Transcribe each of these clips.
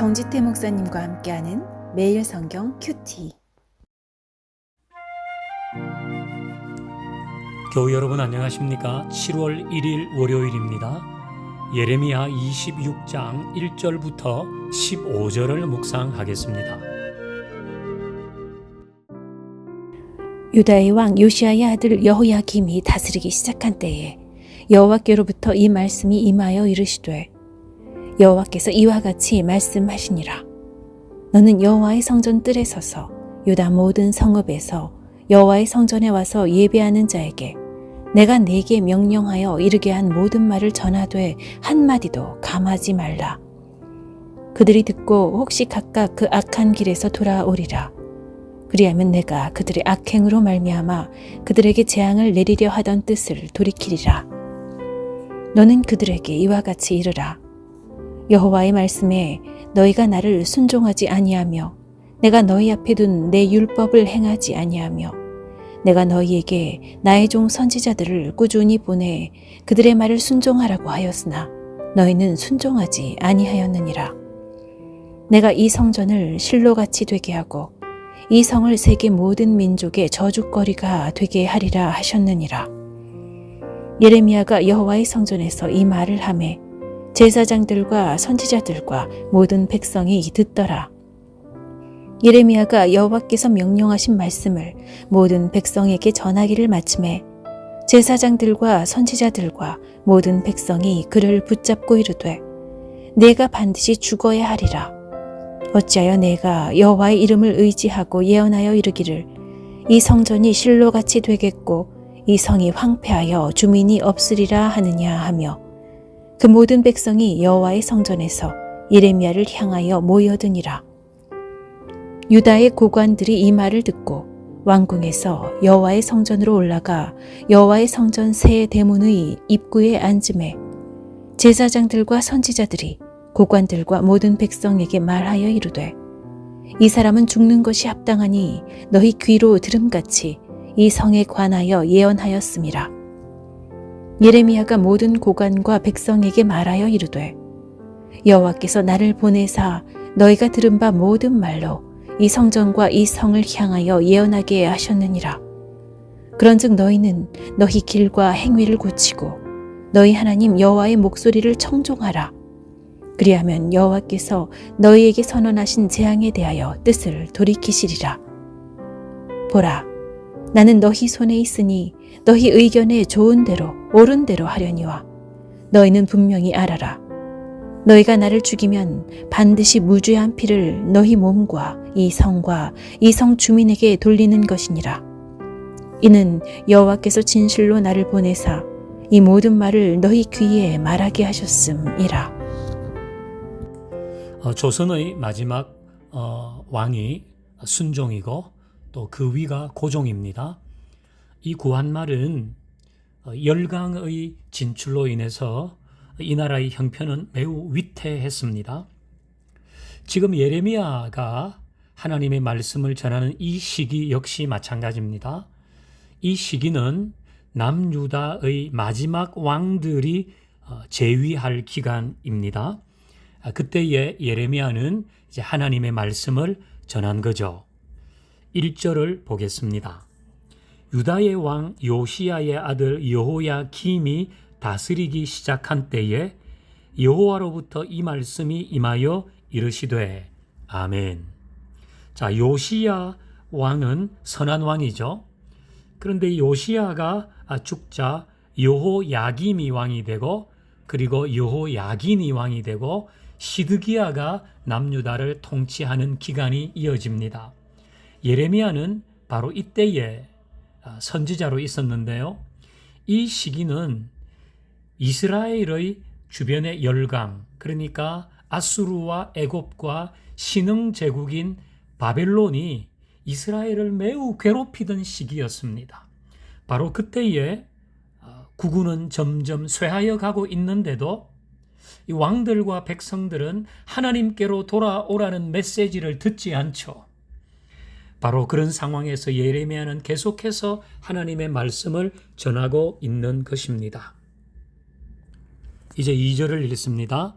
정지태 목사님과 함께하는 매일 성경 큐티. 교우 여러분 안녕하십니까? 7월 1일 월요일입니다. 예레미야 26장 1절부터 15절을 묵상하겠습니다. 유다의 왕 요시야의 아들 여호야김이 다스리기 시작한 때에 여호와께로부터 이 말씀이 임하여 이르시되 여호와께서 이와 같이 말씀하시니라. 너는 여호와의 성전 뜰에 서서 유다 모든 성읍에서 여호와의 성전에 와서 예배하는 자에게 내가 네게 명령하여 이르게 한 모든 말을 전하되 한마디도 감하지 말라. 그들이 듣고 혹시 각각 그 악한 길에서 돌아오리라. 그리하면 내가 그들의 악행으로 말미암아 그들에게 재앙을 내리려 하던 뜻을 돌이키리라. 너는 그들에게 이와 같이 이르라. 여호와의 말씀에 너희가 나를 순종하지 아니하며 내가 너희 앞에 둔 내 율법을 행하지 아니하며 내가 너희에게 나의 종 선지자들을 꾸준히 보내 그들의 말을 순종하라고 하였으나 너희는 순종하지 아니하였느니라. 내가 이 성전을 실로같이 되게 하고 이 성을 세계 모든 민족의 저주거리가 되게 하리라 하셨느니라. 예레미야가 여호와의 성전에서 이 말을 하매 제사장들과 선지자들과 모든 백성이 듣더라. 예레미야가 여호와께서 명령하신 말씀을 모든 백성에게 전하기를 마침에 제사장들과 선지자들과 모든 백성이 그를 붙잡고 이르되 내가 반드시 죽어야 하리라. 어찌하여 내가 여호와의 이름을 의지하고 예언하여 이르기를 이 성전이 실로같이 되겠고 이 성이 황폐하여 주민이 없으리라 하느냐 하며 그 모든 백성이 여호와의 성전에서 예레미야를 향하여 모여드니라. 유다의 고관들이 이 말을 듣고 왕궁에서 여호와의 성전으로 올라가 여호와의 성전 새 대문의 입구에 앉음에 제사장들과 선지자들이 고관들과 모든 백성에게 말하여 이르되 이 사람은 죽는 것이 합당하니 너희 귀로 들음같이 이 성에 관하여 예언하였음이라. 예레미야가 모든 고관과 백성에게 말하여 이르되 여호와께서 나를 보내사 너희가 들은 바 모든 말로 이 성전과 이 성을 향하여 예언하게 하셨느니라. 그런즉 너희는 너희 길과 행위를 고치고 너희 하나님 여호와의 목소리를 청종하라. 그리하면 여호와께서 너희에게 선언하신 재앙에 대하여 뜻을 돌이키시리라. 보라, 나는 너희 손에 있으니 너희 의견에 좋은 대로 옳은 대로 하려니와 너희는 분명히 알아라. 너희가 나를 죽이면 반드시 무죄한 피를 너희 몸과 이 성과 이 성 주민에게 돌리는 것이니라. 이는 여호와께서 진실로 나를 보내사 이 모든 말을 너희 귀에 말하게 하셨음이라. 조선의 마지막 왕이 순종이고 또 그 위가 고종입니다. 이 구한말은 열강의 진출로 인해서 이 나라의 형편은 매우 위태했습니다. 지금 예레미야가 하나님의 말씀을 전하는 이 시기 역시 마찬가지입니다. 이 시기는 남유다의 마지막 왕들이 재위할 기간입니다. 그때에 예레미야는 이제 하나님의 말씀을 전한 거죠. 1절을 보겠습니다. 유다의 왕 요시야의 아들 여호야김이 다스리기 시작한 때에 여호와로부터 이 말씀이 임하여 이르시되 아멘. 자, 요시야 왕은 선한 왕이죠. 그런데 요시야가 죽자 여호야김이 왕이 되고 그리고 여호야긴이 왕이 되고 시드기야가 남유다를 통치하는 기간이 이어집니다. 예레미야는 바로 이때에 선지자로 있었는데요. 이 시기는 이스라엘의 주변의 열강, 그러니까 아수르와 애굽과 신흥 제국인 바벨론이 이스라엘을 매우 괴롭히던 시기였습니다. 바로 그때에 국군은 점점 쇠하여 가고 있는데도 이 왕들과 백성들은 하나님께로 돌아오라는 메시지를 듣지 않죠. 바로 그런 상황에서 예레미야는 계속해서 하나님의 말씀을 전하고 있는 것입니다. 이제 2절을 읽습니다.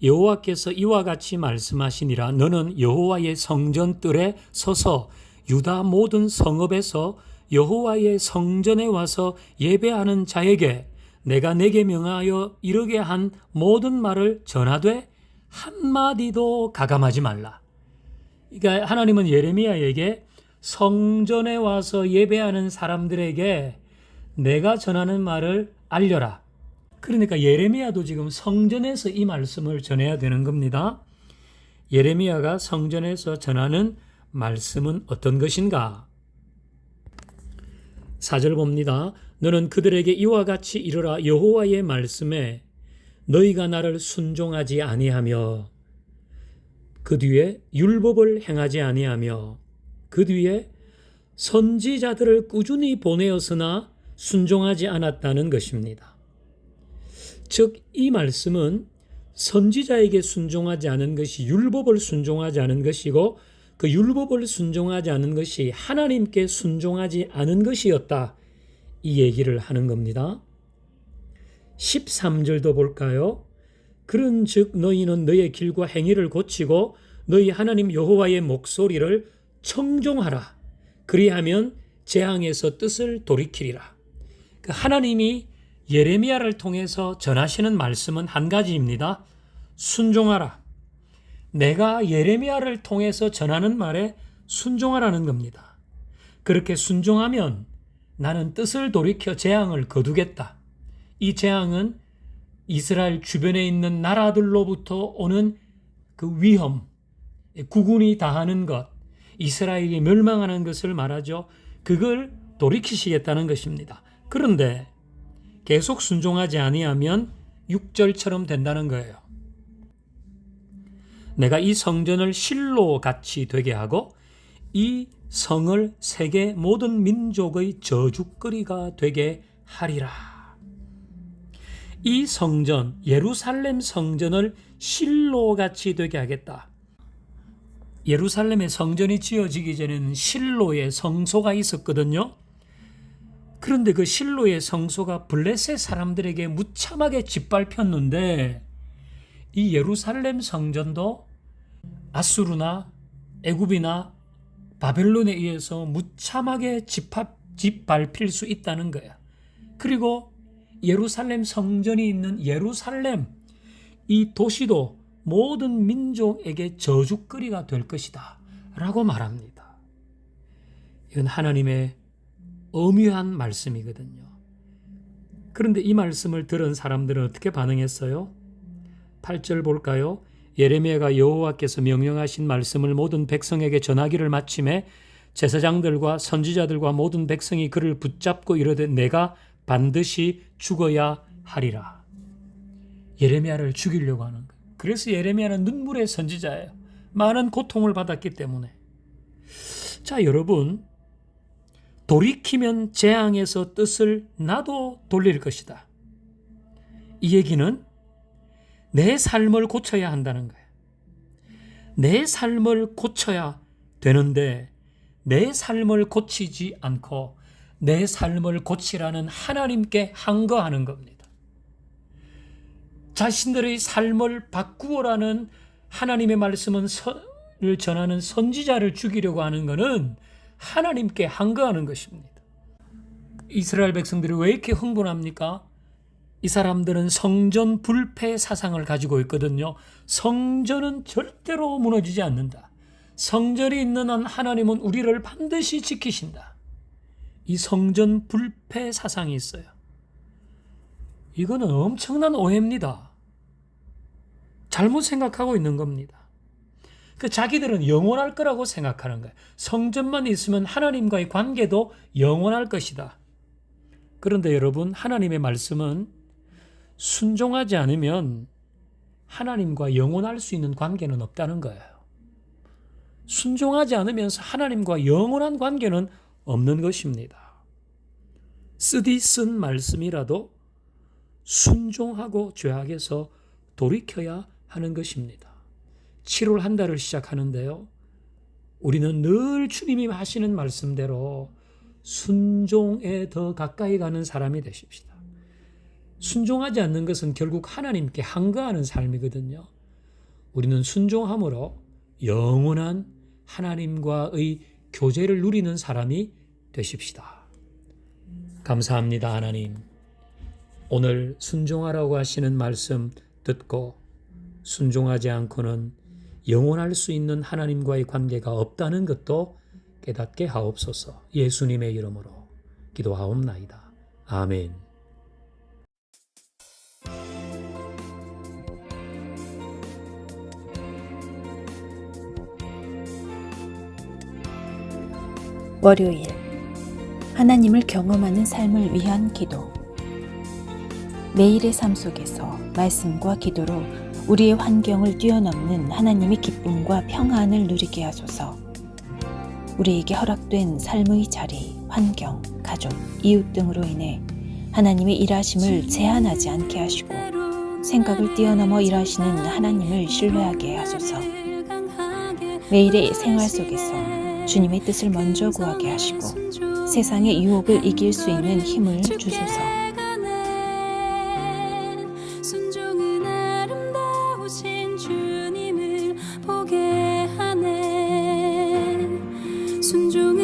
여호와께서 이와 같이 말씀하시니라. 너는 여호와의 성전 뜰에 서서 유다 모든 성읍에서 여호와의 성전에 와서 예배하는 자에게 내가 내게 명하여 이르게 한 모든 말을 전하되 한마디도 가감하지 말라. 그러니까 하나님은 예레미야에게 성전에 와서 예배하는 사람들에게 내가 전하는 말을 알려라. 그러니까 예레미야도 지금 성전에서 이 말씀을 전해야 되는 겁니다. 예레미야가 성전에서 전하는 말씀은 어떤 것인가? 4절 봅니다. 너는 그들에게 이와 같이 이르라. 여호와의 말씀에 너희가 나를 순종하지 아니하며 그 뒤에 율법을 행하지 아니하며 그 뒤에 선지자들을 꾸준히 보내었으나 순종하지 않았다는 것입니다. 즉, 이 말씀은 선지자에게 순종하지 않은 것이 율법을 순종하지 않은 것이고 그 율법을 순종하지 않은 것이 하나님께 순종하지 않은 것이었다. 이 얘기를 하는 겁니다. 13절도 볼까요? 그런즉 너희는 너의 길과 행위를 고치고 너희 하나님 여호와의 목소리를 청종하라. 그리하면 재앙에서 뜻을 돌이키리라. 하나님이 예레미야를 통해서 전하시는 말씀은 한 가지입니다. 순종하라. 내가 예레미야를 통해서 전하는 말에 순종하라는 겁니다. 그렇게 순종하면 나는 뜻을 돌이켜 재앙을 거두겠다. 이 재앙은 이스라엘 주변에 있는 나라들로부터 오는 그 위험, 국운이 다하는 것, 이스라엘이 멸망하는 것을 말하죠. 그걸 돌이키시겠다는 것입니다. 그런데 계속 순종하지 아니하면 6절처럼 된다는 거예요. 내가 이 성전을 실로 같이 되게 하고 이 성을 세계 모든 민족의 저주거리가 되게 하리라. 이 성전, 예루살렘 성전을 실로 같이 되게 하겠다. 예루살렘의 성전이 지어지기 전에는 실로의 성소가 있었거든요. 그런데 그 실로의 성소가 블레셋 사람들에게 무참하게 짓밟혔는데 이 예루살렘 성전도 아수르나 애굽이나 바벨론에 의해서 무참하게 짓밟힐 수 있다는 거야. 그리고 예루살렘 성전이 있는 예루살렘, 이 도시도 모든 민족에게 저주거리가 될 것이다 라고 말합니다. 이건 하나님의 엄유한 말씀이거든요. 그런데 이 말씀을 들은 사람들은 어떻게 반응했어요? 8절 볼까요? 예레미야가 여호와께서 명령하신 말씀을 모든 백성에게 전하기를 마침에 제사장들과 선지자들과 모든 백성이 그를 붙잡고 이르되 내가 반드시 죽어야 하리라. 예레미야를 죽이려고 하는 거예요. 그래서 예레미야는 눈물의 선지자예요. 많은 고통을 받았기 때문에. 자, 여러분, 돌이키면 재앙에서 뜻을 나도 돌릴 것이다. 이 얘기는 내 삶을 고쳐야 한다는 거예요. 내 삶을 고쳐야 되는데 내 삶을 고치지 않고 내 삶을 고치라는 하나님께 항거하는 겁니다. 자신들의 삶을 바꾸어라는 하나님의 말씀을 전하는 선지자를 죽이려고 하는 것은 하나님께 항거하는 것입니다. 이스라엘 백성들이 왜 이렇게 흥분합니까? 이 사람들은 성전 불패 사상을 가지고 있거든요. 성전은 절대로 무너지지 않는다. 성전이 있는 한 하나님은 우리를 반드시 지키신다. 이 성전 불패 사상이 있어요. 이거는 엄청난 오해입니다. 잘못 생각하고 있는 겁니다. 자기들은 영원할 거라고 생각하는 거예요. 성전만 있으면 하나님과의 관계도 영원할 것이다. 그런데 여러분, 하나님의 말씀은 순종하지 않으면 하나님과 영원할 수 있는 관계는 없다는 거예요. 순종하지 않으면서 하나님과 영원한 관계는 없는 것입니다. 쓰디 쓴 말씀이라도 순종하고 죄악에서 돌이켜야 하는 것입니다. 7월 한 달을 시작하는데요. 우리는 늘 주님이 하시는 말씀대로 순종에 더 가까이 가는 사람이 되십시다. 순종하지 않는 것은 결국 하나님께 항거하는 삶이거든요. 우리는 순종함으로 영원한 하나님과의 교제를 누리는 사람이 되십시다. 감사합니다, 하나님. 오늘 순종하라고 하시는 말씀 듣고 순종하지 않고는 영원할 수 있는 하나님과의 관계가 없다는 것도 깨닫게 하옵소서. 예수님의 이름으로 기도하옵나이다. 아멘. 월요일 하나님을 경험하는 삶을 위한 기도. 매일의 삶 속에서 말씀과 기도로 우리의 환경을 뛰어넘는 하나님의 기쁨과 평안을 누리게 하소서. 우리에게 허락된 삶의 자리, 환경, 가족, 이웃 등으로 인해 하나님의 일하심을 제한하지 않게 하시고 생각을 뛰어넘어 일하시는 하나님을 신뢰하게 하소서. 매일의 생활 속에서 주님의 뜻을 먼저 구하게 하시고 세상의 유혹을 이길 수 있는 힘을 주소서. 순종은 아름다우신 주님을 보게 하네. 순종